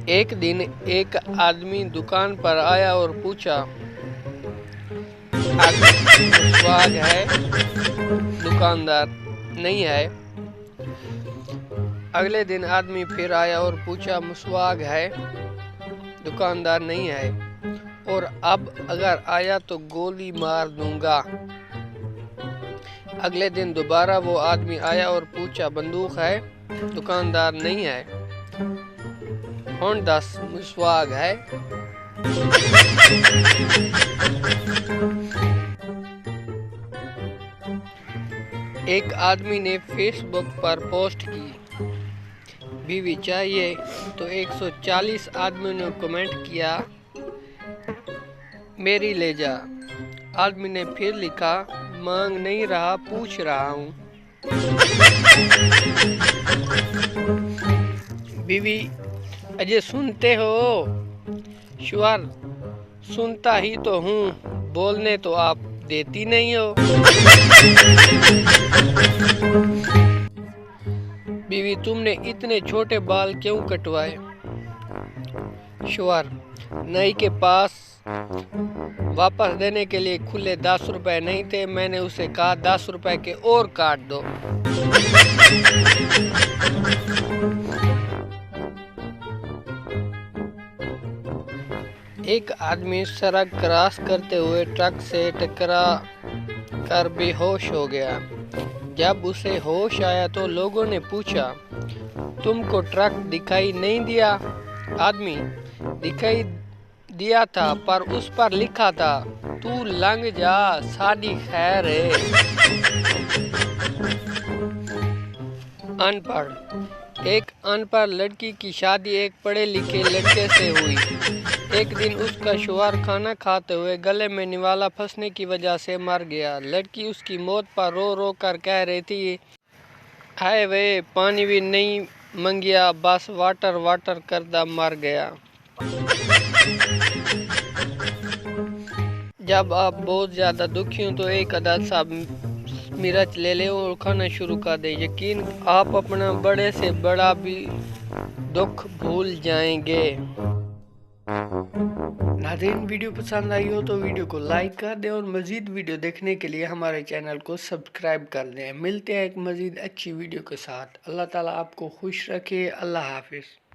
एक दिन एक आदमी दुकान पर आया और पूछा, स्वाद है? दुकानदार, नहीं है। अगले दिन आदमी फिर आया और पूछा, मुस्वाग है? दुकानदार, नहीं है। और अब अगर आया तो गोली मार दूंगा। अगले दिन दोबारा वो आदमी आया और पूछा, बंदूक है? दुकानदार, नहीं है। हुण दस, मुस्वाग है? एक आदमी ने फेसबुक पर पोस्ट की, बीवी चाहिए? तो 140 आदमियों ने कमेंट किया, मेरी ले जा। आदमी ने फिर लिखा, मांग नहीं रहा, पूछ रहा हूँ। बीवी, अजय सुनते हो? श्वर, सुनता ही तो हूँ, बोलने तो आप देती नहीं हो। बीवी, तुमने इतने छोटे बाल क्यों कटवाए? श्वर, नाई के पास वापस देने के लिए खुले 10 रुपए नहीं थे, मैंने उसे कहा 10 रुपए के और काट दो। एक आदमी सड़क क्रॉस करते हुए ट्रक से टकरा कर बेहोश हो गया। जब उसे होश आया तो लोगों ने पूछा, तुमको ट्रक दिखाई नहीं दिया? आदमी, दिखाई दिया था, पर उस पर लिखा था, तू लंघ जा, साडी खैर है। अनपढ़, एक अनपढ़ लड़की की शादी एक पढ़े लिखे लड़के से हुई। एक दिन उसका शौहर खाना खाते हुए गले में निवाला फंसने की वजह से मर गया। लड़की उसकी मौत पर रो रो कर कह रही थी, हाय वे, पानी भी नहीं मंगिया, बस वाटर वाटर करदा मर गया। जब आप बहुत ज़्यादा दुखी हो तो एक अदद सा मिर्च ले लें और खाना शुरू कर दें। यकीन आप अपना बड़े से बड़ा भी दुख भूल जाएंगे। नाज़रीन, वीडियो पसंद आई हो तो वीडियो को लाइक कर दें और मज़ीद वीडियो देखने के लिए हमारे चैनल को सब्सक्राइब कर दें। मिलते हैं एक मज़ीद अच्छी वीडियो के साथ। अल्लाह ताला आपको खुश रखे। अल्लाह हाफिज़।